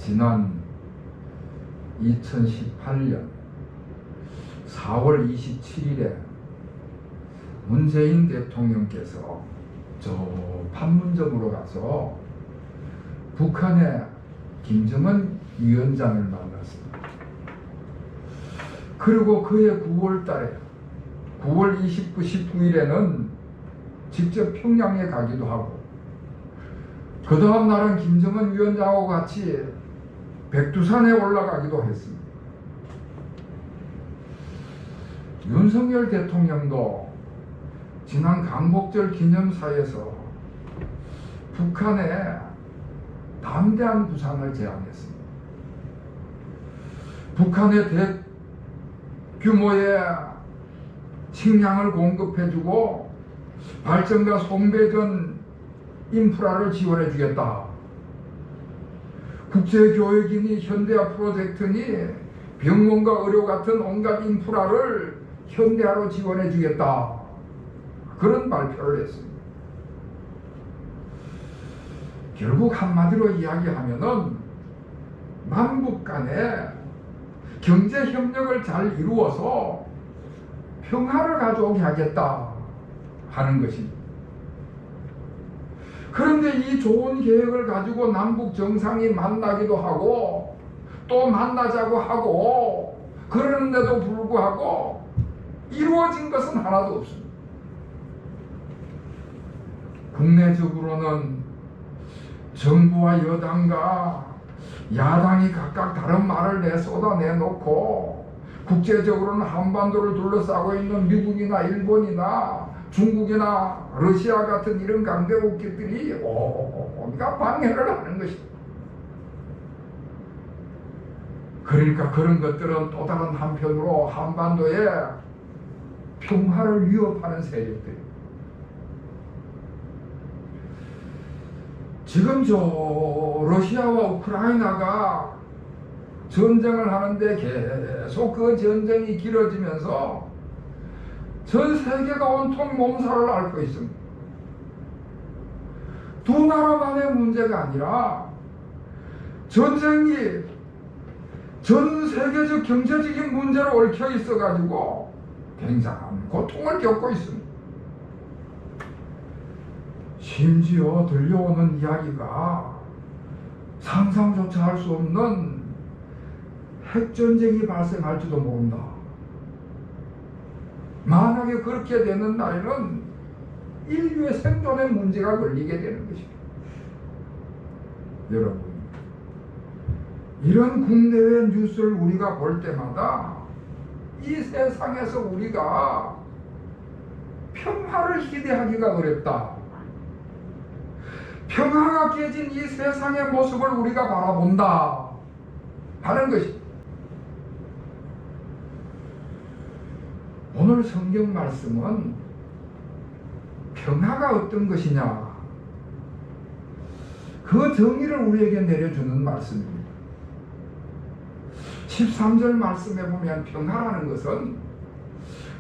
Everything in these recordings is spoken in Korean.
지난 2018년 4월 27일에 문재인 대통령께서 저 판문점으로 가서 북한의 김정은 위원장을 만났습니다. 그리고 그해 9월 달에 9월 29, 19일에는 직접 평양에 가기도 하고, 그 다음 날은 김정은 위원장하고 같이 백두산에 올라가기도 했습니다. 윤석열 대통령도 지난 광복절 기념사에서 북한에 담대한 부상을 제안했습니다. 북한에 대규모의 식량을 공급해주고 발전과 송배전 인프라를 지원해주겠다. 국제교육이니 현대화 프로젝트니 병원과 의료 같은 온갖 인프라를 현대화로 지원해주겠다. 그런 발표를 했습니다. 결국 한마디로 이야기하면은 남북 간에 경제협력을 잘 이루어서 평화를 가져오게 하겠다 하는 것입니다. 그런데 이 좋은 계획을 가지고 남북 정상이 만나기도 하고 또 만나자고 하고 그러는데도 불구하고 이루어진 것은 하나도 없습니다. 국내적으로는 정부와 여당과 야당이 각각 다른 말을 쏟아내놓고, 국제적으로는 한반도를 둘러싸고 있는 미국이나 일본이나 중국이나 러시아 같은 이런 강대국들이 온갖 방해를 하는 것입니다. 그러니까 그런 것들은 또 다른 한편으로 한반도의 평화를 위협하는 세력들입니다. 지금 러시아와 우크라이나가 전쟁을 하는데 계속 그 전쟁이 길어지면서 전 세계가 온통 몸살을 앓고 있습니다. 두 나라만의 문제가 아니라 전쟁이 전 세계적 경제적인 문제로 얽혀 있어가지고 굉장한 고통을 겪고 있습니다. 심지어 들려오는 이야기가 상상조차 할 수 없는 핵전쟁이 발생할지도 모른다. 만약에 그렇게 되는 날에는 인류의 생존에 문제가 걸리게 되는 것입니다. 여러분, 이런 국내외 뉴스를 우리가 볼 때마다 이 세상에서 우리가 평화를 기대하기가 어렵다. 평화가 깨진 이 세상의 모습을 우리가 바라본다 하는 것입니다. 오늘 성경 말씀은 평화가 어떤 것이냐, 그 정의를 우리에게 내려주는 말씀입니다. 13절 말씀에 보면 평화라는 것은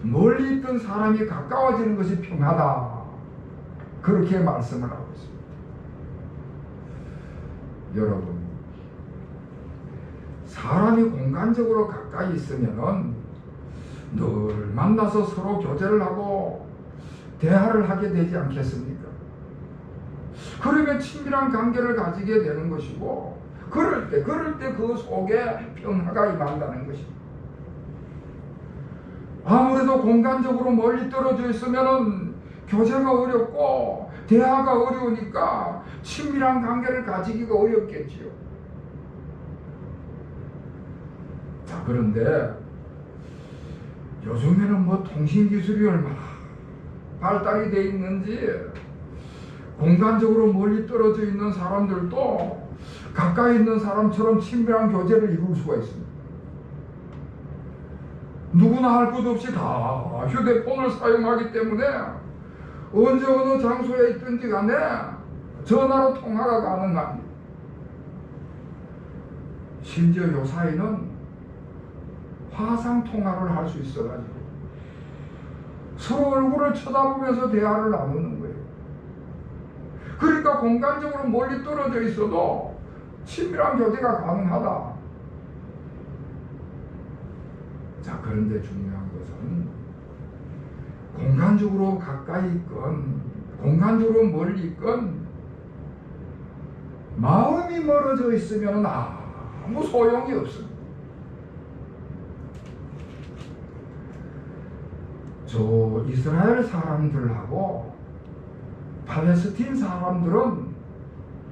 멀리 있던 사람이 가까워지는 것이 평화다, 그렇게 말씀을 하고 있습니다. 여러분, 사람이 공간적으로 가까이 있으면은 늘 만나서 서로 교제를 하고 대화를 하게 되지 않겠습니까? 그러면 친밀한 관계를 가지게 되는 것이고, 그럴 때 그 속에 평화가 임한다는 것입니다. 아무래도 공간적으로 멀리 떨어져 있으면은 교제가 어렵고 대화가 어려우니까 친밀한 관계를 가지기가 어렵겠지요. 자, 그런데 요즘에는 통신기술이 얼마나 발달이 되어 있는지 공간적으로 멀리 떨어져 있는 사람들도 가까이 있는 사람처럼 친밀한 교제를 이룰 수가 있습니다. 누구나 할 것 없이 다 휴대폰을 사용하기 때문에 언제 어느 장소에 있든지 간에 전화로 통화가 가능합니다. 심지어 요사이는 화상 통화를 할 수 있어가지고 서로 얼굴을 쳐다보면서 대화를 나누는 거예요. 그러니까 공간적으로 멀리 떨어져 있어도 친밀한 교제가 가능하다. 자, 그런데 중요한 것은 공간적으로 가까이 있건 공간적으로 멀리 있건 마음이 멀어져 있으면 아무 소용이 없습니다. 저 이스라엘 사람들하고 팔레스틴 사람들은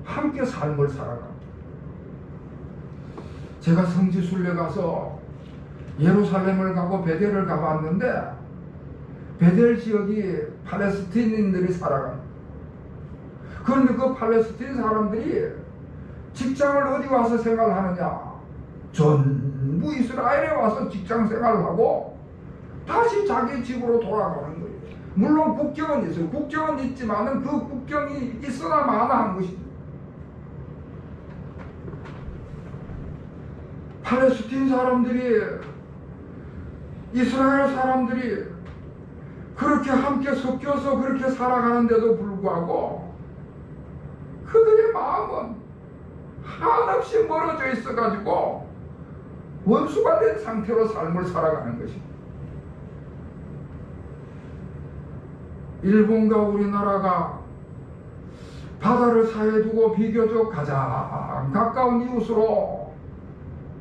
함께 삶을 살아갑니다. 제가 성지순례 가서 예루살렘을 가고 베델을 가봤는데 베델 지역이 팔레스틴인들이 살아갑니다. 그런데 그 팔레스틴 사람들이 직장을 어디 와서 생활하느냐? 전부 이스라엘에 와서 직장 생활하고 다시 자기 집으로 돌아가는 거예요. 물론 국경은 있어요. 국경은 있지만은 그 국경이 있으나 마나한 것입니다. 팔레스틴 사람들이 이스라엘 사람들이 그렇게 함께 섞여서 그렇게 살아가는데도 불구하고 그들의 마음은 한없이 멀어져 있어가지고 원수가 된 상태로 삶을 살아가는 것입니다. 일본과 우리나라가 바다를 사이에 두고 비교적 가장 가까운 이웃으로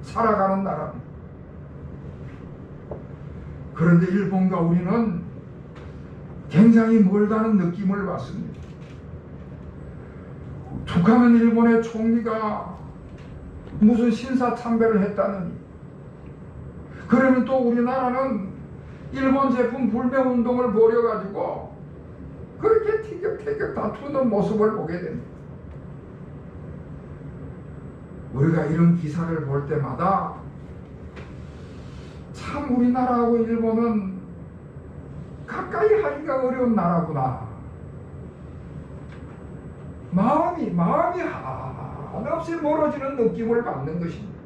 살아가는 나라입니다. 그런데 일본과 우리는 굉장히 멀다는 느낌을 받습니다. 툭하면 일본의 총리가 무슨 신사참배를 했다느니, 그러면 또 우리나라는 일본 제품 불매운동을 벌여가지고 그렇게 티격태격 다투는 모습을 보게 됩니다. 우리가 이런 기사를 볼 때마다 참 우리나라하고 일본은 가까이 하기가 어려운 나라구나. 마음이 한없이 멀어지는 느낌을 받는 것입니다.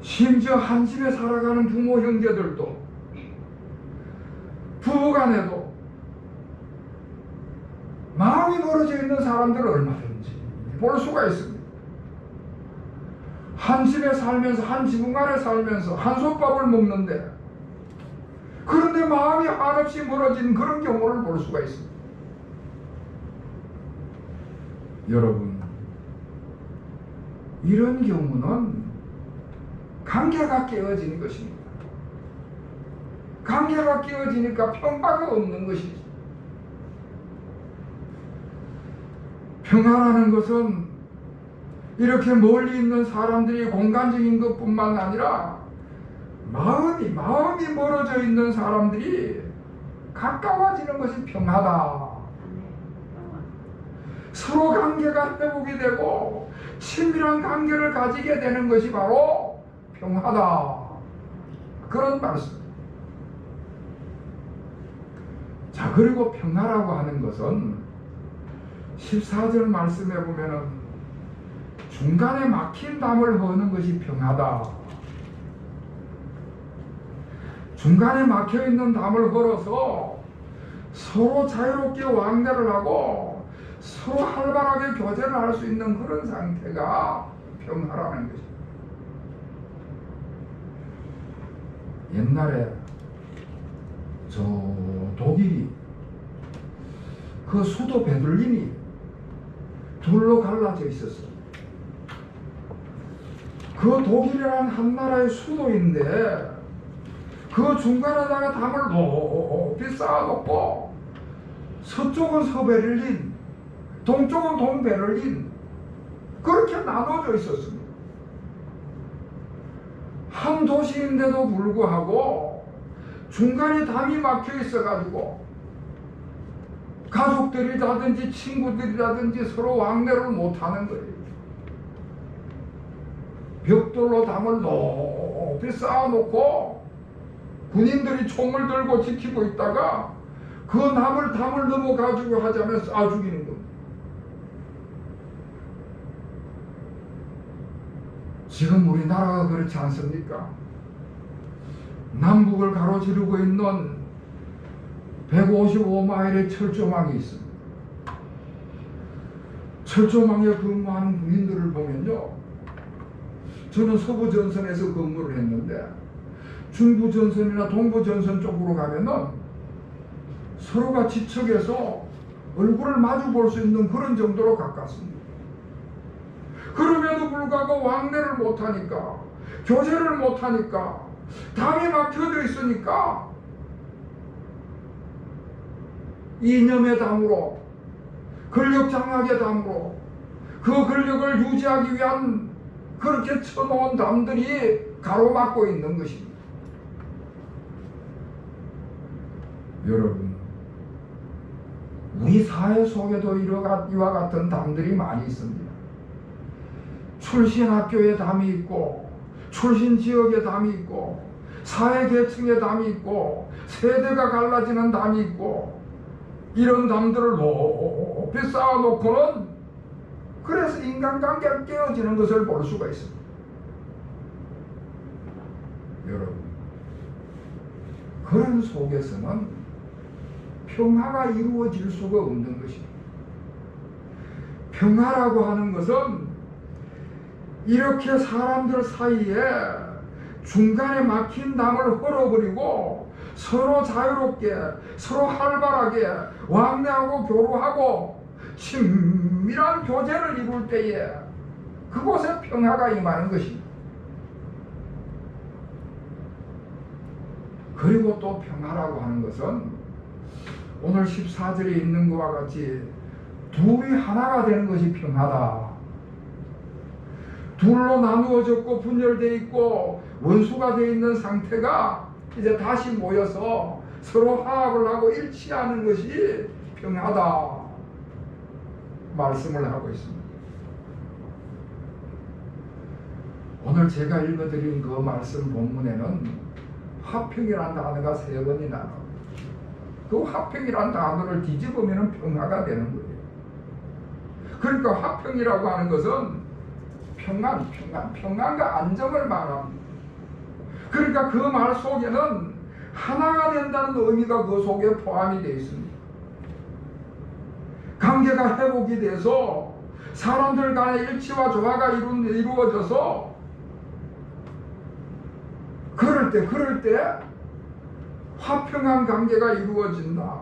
심지어 한 집에 살아가는 부모 형제들도 부부간에도 마음이 멀어져 있는 사람들을 얼마든지 볼 수가 있습니다. 한 집에 살면서 한 지붕 아래 살면서 한솥밥을 먹는데 그런데 마음이 한없이 멀어진 그런 경우를 볼 수가 있습니다. 여러분, 이런 경우는 관계가 깨어지는 것입니다. 관계가 깨어지니까 평화가 없는 것이지. 평화라는 것은 이렇게 멀리 있는 사람들이 공간적인 것뿐만 아니라 마음이 멀어져 있는 사람들이 가까워지는 것이 평화다. 서로 관계가 회복이 되고 친밀한 관계를 가지게 되는 것이 바로 평화다. 그런 말씀. 자, 그리고 평화라고 하는 것은 14절 말씀에 보면은 중간에 막힌 담을 허는 것이 평화다. 중간에 막혀있는 담을 걸어서 서로 자유롭게 왕래를 하고 서로 활발하게 교제를 할 수 있는 그런 상태가 평화라는 것입니다. 옛날에 저 독일이 그 수도 베들린이 둘로 갈라져 있었어요. 그 독일이라는 한 나라의 수도인데 그 중간에다가 담을 높이 쌓아놓고 서쪽은 서베를린, 동쪽은 동베를린 그렇게 나눠져 있었습니다. 한 도시인데도 불구하고 중간에 담이 막혀 있어가지고 가족들이라든지 친구들이라든지 서로 왕래를 못하는 거예요. 벽돌로 담을 높이 쌓아놓고 군인들이 총을 들고 지키고 있다가 그 담을 넘어가지고 하자면 쏴 죽이는 겁니다. 지금 우리나라가 그렇지 않습니까? 남북을 가로지르고 있는 155마일의 철조망이 있습니다. 철조망에 근무하는 군인들을 보면요, 저는 서부전선에서 근무를 했는데 중부전선이나 동부전선 쪽으로 가면은 서로가 지척에서 얼굴을 마주 볼 수 있는 그런 정도로 가깝습니다. 그럼에도 불구하고 왕래를 못하니까, 교제를 못하니까, 담이 막혀져 있으니까 이념의 담으로, 권력장악의 담으로 그 권력을 유지하기 위한 그렇게 쳐놓은 담들이 가로막고 있는 것입니다. 여러분, 우리 사회 속에도 이와 같은 담들이 많이 있습니다. 출신 학교에 담이 있고, 출신 지역에 담이 있고, 사회 계층에 담이 있고, 세대가 갈라지는 담이 있고, 이런 담들을 높이 쌓아놓고는 그래서 인간관계가 깨어지는 것을 볼 수가 있습니다. 여러분, 그런 속에서는 평화가 이루어질 수가 없는 것입니다. 평화라고 하는 것은 이렇게 사람들 사이에 중간에 막힌 담을 헐어버리고 서로 자유롭게, 서로 활발하게 왕래하고 교류하고 친밀한 교제를 이룰 때에 그곳에 평화가 임하는 것입니다. 그리고 또 평화라고 하는 것은 오늘 14절에 있는 것과 같이 둘이 하나가 되는 것이 평화다. 둘로 나누어졌고 분열되어 있고 원수가 되어 있는 상태가 이제 다시 모여서 서로 화합을 하고 일치하는 것이 평화다 말씀을 하고 있습니다. 오늘 제가 읽어드린 그 말씀 본문에는 화평이라는 단어가 3번이나 나옵니다. 그 화평이라는 단어를 뒤집으면 평화가 되는 거예요. 그러니까 화평이라고 하는 것은 평안과 안정을 말합니다. 그러니까 그 말 속에는 하나가 된다는 의미가 그 속에 포함이 되어 있습니다. 관계가 회복이 돼서 사람들 간의 일치와 조화가 이루어져서 그럴 때 화평한 관계가 이루어진다.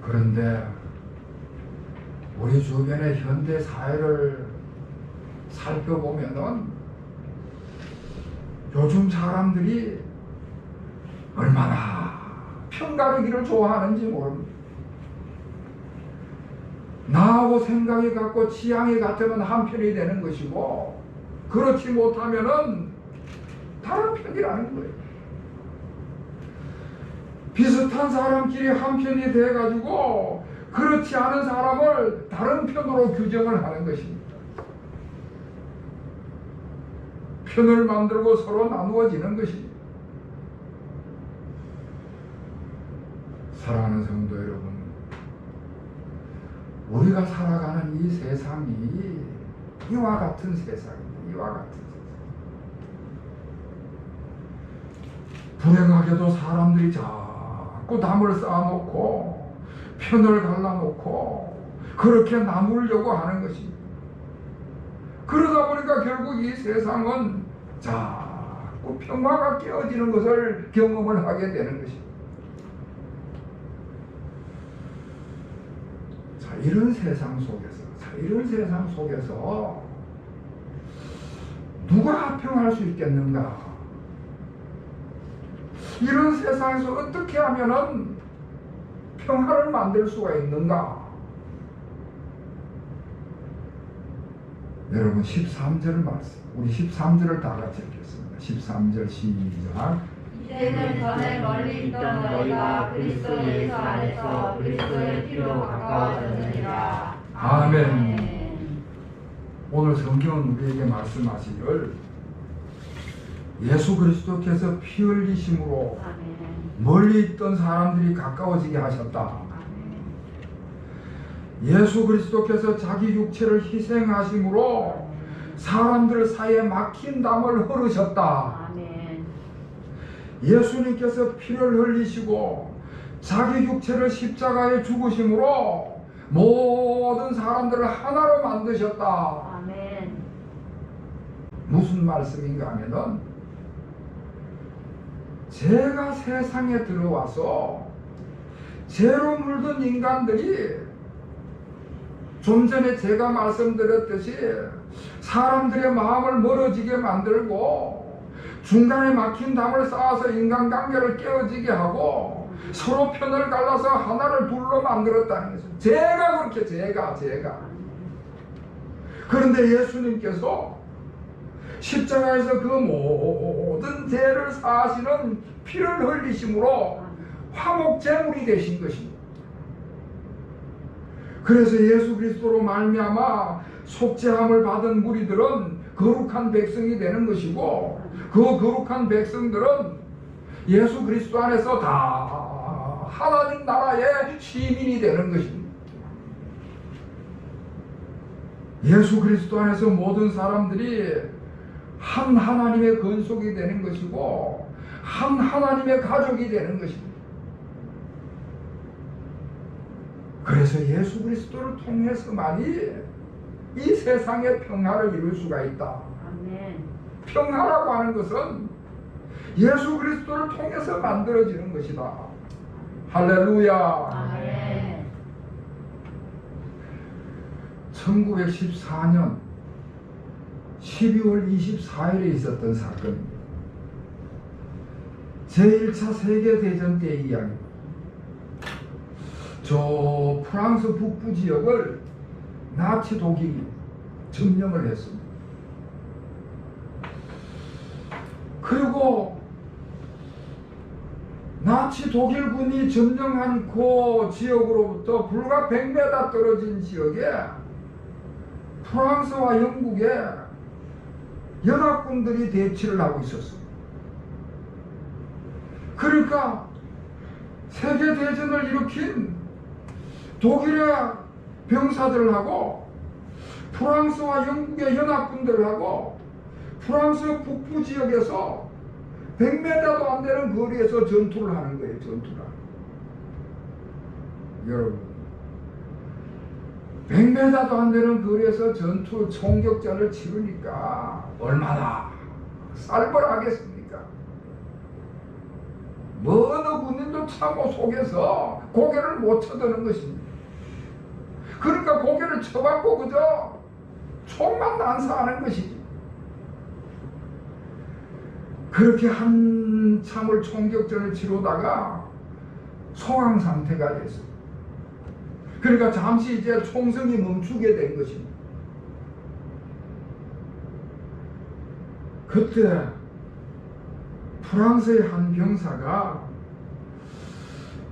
그런데 우리 주변의 현대 사회를 살펴보면은 요즘 사람들이 얼마나 편가르기를 좋아하는지 모릅니다. 나하고 생각이 같고 취향이 같으면 한 편이 되는 것이고, 그렇지 못하면은 다른 편이라는 거예요. 비슷한 사람끼리 한 편이 돼가지고 그렇지 않은 사람을 다른 편으로 규정을 하는 것입니다. 편을 만들고 서로 나누어지는 것입니다. 사랑하는 성도 여러분, 우리가 살아가는 이 세상이 이와 같은 세상입니다. 이와 같은 세상. 불행하게도 사람들이 자꾸 담을 쌓아놓고 편을 갈라놓고 그렇게 나누려고 하는 것입니다. 그러다 보니까 결국 이 세상은 자꾸 평화가 깨어지는 것을 경험을 하게 되는 것입니다. 이런 세상 속에서 누가 화평할 수 있겠는가? 이런 세상에서 어떻게 하면은 평화를 만들 수가 있는가? 여러분 13절 말씀, 우리 13절을 다 같이 읽겠습니다. 13절 시작. 이제는 전에 멀리 있던 너희가 그리스도 예수 안에서 그리스도의 피로 가까워졌느니라. 아멘. 오늘 성경은 우리에게 말씀하시기를 예수 그리스도께서 피 흘리심으로 멀리 있던 사람들이 가까워지게 하셨다. 예수 그리스도께서 자기 육체를 희생하심으로 사람들 사이에 막힌 담을 흐르셨다. 예수님께서 피를 흘리시고 자기 육체를 십자가에 죽으심으로 모든 사람들을 하나로 만드셨다. 아멘. 무슨 말씀인가 하면은, 죄가 세상에 들어와서 죄로 물든 인간들이 좀 전에 제가 말씀드렸듯이 사람들의 마음을 멀어지게 만들고 중간에 막힌 담을 쌓아서 인간관계를 깨어지게 하고 서로 편을 갈라서 하나를 둘로 만들었다는 거죠. 죄가 그렇게 죄가. 그런데 예수님께서 십자가에서 그 모든 죄를 사하시는 피를 흘리심으로 화목제물이 되신 것입니다. 그래서 예수 그리스도로 말미암아 속죄함을 받은 무리들은 거룩한 백성이 되는 것이고, 그 거룩한 백성들은 예수 그리스도 안에서 다 하나님 나라의 시민이 되는 것입니다. 예수 그리스도 안에서 모든 사람들이 한 하나님의 건속이 되는 것이고 한 하나님의 가족이 되는 것입니다. 그래서 예수 그리스도를 통해서만이 이 세상의 평화를 이룰 수가 있다. 아멘. 평화라고 하는 것은 예수 그리스도를 통해서 만들어지는 것이다. 할렐루야. 아멘. 1914년 12월 24일에 있었던 사건입니다. 제1차 세계대전 때의 이야기입니다. 저 프랑스 북부 지역을 나치 독일이 점령을 했습니다. 그리고 나치 독일군이 점령한 그 지역으로부터 불과 100m 떨어진 지역에 프랑스와 영국의 연합군들이 대치를 하고 있었습니다. 그러니까 세계대전을 일으킨 독일의 병사들하고 프랑스와 영국의 연합군들하고 프랑스 북부 지역에서 100m도 안 되는 거리에서 전투를 하는 거예요. 전투를. 여러분, 100m도 안 되는 거리에서 전투 총격전을 치르니까 얼마나 살벌하겠습니까? 뭐 어느 군인도 참호 속에서 고개를 못 쳐드는 것입니다. 그러니까 고개를 쳐받고 그저 총만 난사하는 것이지. 그렇게 한참을 총격전을 치르다가 소강 상태가 됐어요. 그러니까 잠시 이제 총성이 멈추게 된 것입니다. 그때 프랑스의 한 병사가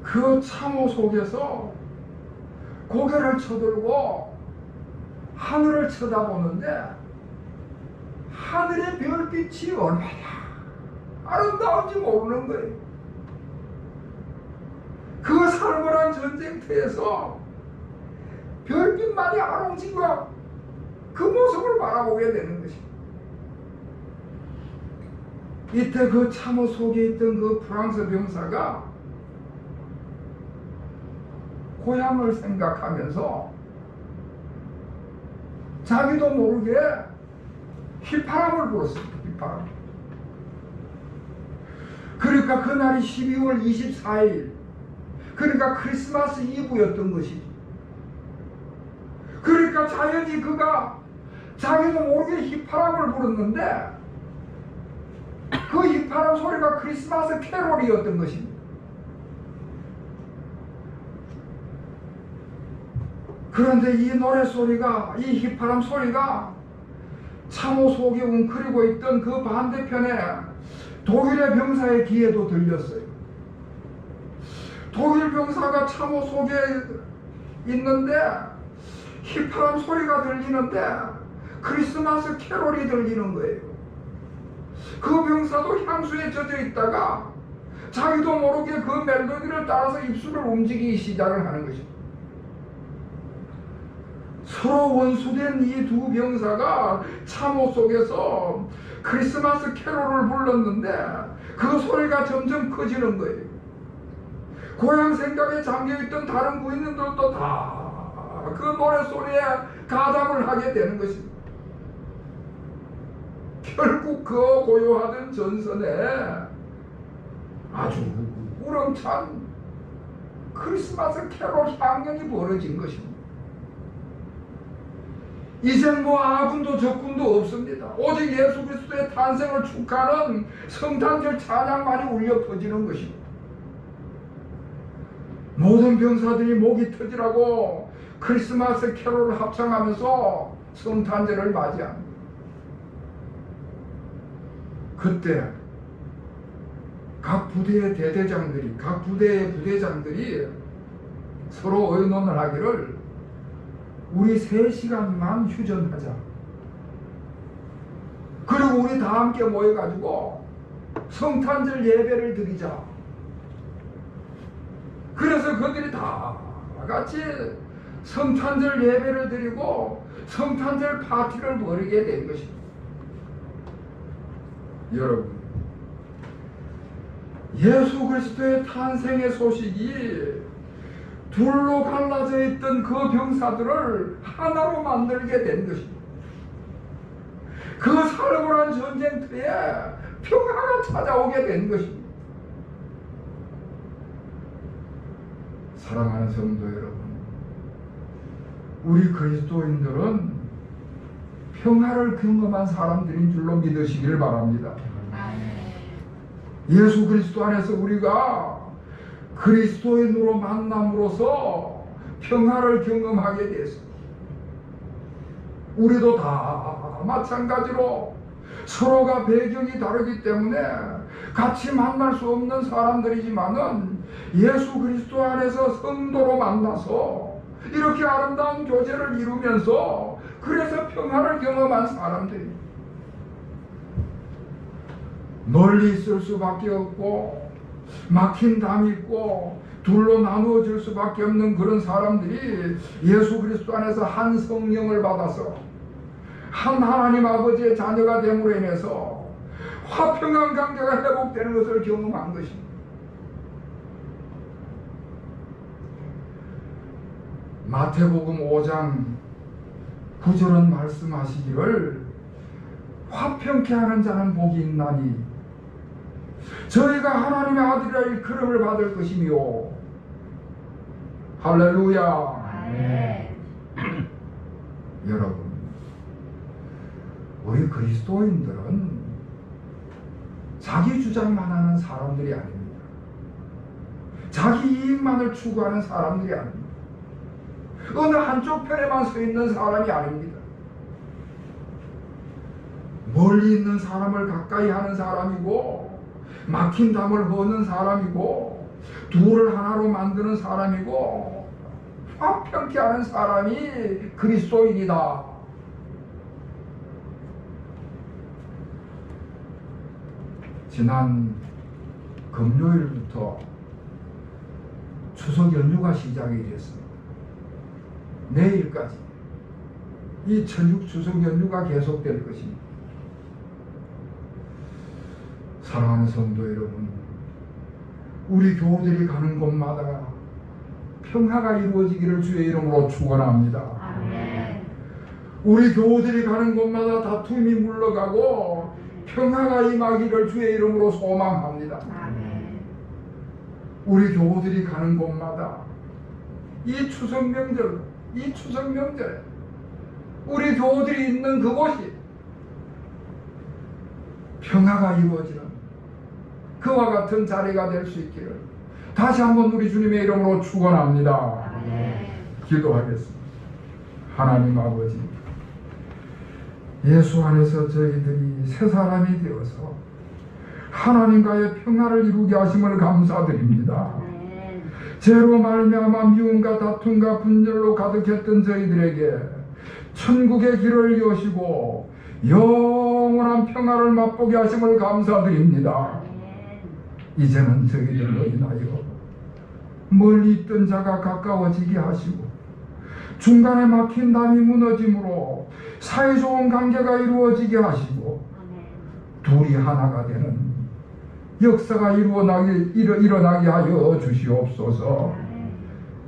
그 참호 속에서 고개를 쳐들고 하늘을 쳐다보는데 하늘의 별빛이 얼마나 아름다운지 모르는 거예요. 그 살벌한 전쟁터에서 별빛만이 아롱진과 그 모습을 바라보게 되는 것입니다. 이때 그 참호 속에 있던 그 프랑스 병사가 고향을 생각하면서 자기도 모르게 휘파람을 불었습니다. 휘파람. 그러니까 그날이 12월 24일, 그러니까 크리스마스 이브였던 것이지. 그러니까 자연히 그가 자기도 모르게 휘파람을 불었는데 그 휘파람 소리가 크리스마스 캐롤이었던 것입니다. 그런데 이 노래소리가, 이 휘파람 소리가 참호 속에 웅크리고 있던 그 반대편에 독일의 병사의 귀에도 들렸어요. 독일 병사가 참호 속에 있는데 휘파람 소리가 들리는데 크리스마스 캐롤이 들리는 거예요. 그 병사도 향수에 젖어 있다가 자기도 모르게 그 멜로디를 따라서 입술을 움직이기 시작을 하는 것입니다. 서로 원수된 이 두 병사가 참호 속에서 크리스마스 캐롤을 불렀는데 그 소리가 점점 커지는 거예요. 고향 생각에 잠겨있던 다른 부인들도 다 그 노래소리에 가담을 하게 되는 것입니다. 결국 그 고요하던 전선에 아주 우렁찬 크리스마스 캐롤 향연이 벌어진 것입니다. 이젠 뭐 아군도 적군도 없습니다. 오직 예수 그리스도의 탄생을 축하하는 성탄절 찬양만이 울려 퍼지는 것입니다. 모든 병사들이 목이 터지라고 크리스마스 캐롤을 합창하면서 성탄절을 맞이합니다. 그때 각 부대의 대대장들이, 각 부대의 부대장들이 서로 의논을 하기를 우리 3시간만 휴전하자. 그리고 우리 다 함께 모여가지고 성탄절 예배를 드리자. 그래서 그들이 다 같이 성탄절 예배를 드리고 성탄절 파티를 벌이게 된 것입니다. 여러분, 예수 그리스도의 탄생의 소식이 둘로 갈라져 있던 그 병사들을 하나로 만들게 된 것입니다. 그 살벌한 전쟁터에 평화가 찾아오게 된 것입니다. 사랑하는 성도 여러분, 우리 그리스도인들은 평화를 경험한 사람들인 줄로 믿으시기를 바랍니다. 예수 그리스도 안에서 우리가 그리스도인으로 만남으로써 평화를 경험하게 됐습니다. 우리도 다 마찬가지로 서로가 배경이 다르기 때문에 같이 만날 수 없는 사람들이지만은 예수 그리스도 안에서 성도로 만나서 이렇게 아름다운 교제를 이루면서 그래서 평화를 경험한 사람들입니다. 멀리 있을 수밖에 없고 막힌 담이 있고 둘로 나누어질 수밖에 없는 그런 사람들이 예수 그리스도 안에서 한 성령을 받아서 한 하나님 아버지의 자녀가 됨으로 인해서 화평한 관계가 회복되는 것을 경험한 것입니다. 마태복음 5장 9절은 말씀하시기를 화평케 하는 자는 복이 있나니 저희가 하나님의 아들이라 일컬음을 받을 것이며. 할렐루야. 아멘. 여러분, 우리 그리스도인들은 자기 주장만 하는 사람들이 아닙니다. 자기 이익만을 추구하는 사람들이 아닙니다. 어느 한쪽 편에만 서 있는 사람이 아닙니다. 멀리 있는 사람을 가까이 하는 사람이고 막힌 담을 허는 사람이고 둘을 하나로 만드는 사람이고 화평케 하는 사람이 그리스도인이다. 지난 금요일부터 추석 연휴가 시작이 됐습니다. 내일까지 이 천육 추석 연휴가 계속될 것입니다. 사랑하는 성도 여러분, 우리 교우들이 가는 곳마다 평화가 이루어지기를 주의 이름으로 축원합니다. 아멘. 우리 교우들이 가는 곳마다 다툼이 물러가고 평화가 임하기를 주의 이름으로 소망합니다. 아멘. 우리 교우들이 가는 곳마다 이 추석 명절, 우리 교우들이 있는 그곳이 평화가 이루어지는 그와 같은 자리가 될 수 있기를 다시 한번 우리 주님의 이름으로 축원합니다. 아멘. 기도하겠습니다. 하나님 아버지, 예수 안에서 저희들이 새 사람이 되어서 하나님과의 평화를 이루게 하심을 감사드립니다. 아멘. 죄로 말미암아 미움과 다툼과 분열로 가득했던 저희들에게 천국의 길을 여시고 영원한 평화를 맛보게 하심을 감사드립니다. 이제는 저희들로 인하여 멀리 있던 자가 가까워지게 하시고 중간에 막힌 담이 무너짐으로 사이좋은 관계가 이루어지게 하시고 둘이 하나가 되는 역사가 일어나게 하여 주시옵소서.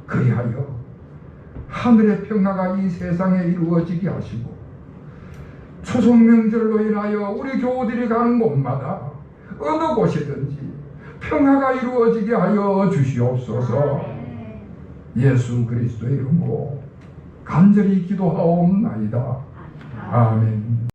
그리하여 하늘의 평화가 이 세상에 이루어지게 하시고 추석 명절로 인하여 우리 교우들이 가는 곳마다 어느 곳이든지 평화가 이루어지게 하여 주시옵소서. 예수 그리스도의 이름으로 간절히 기도하옵나이다. 아멘.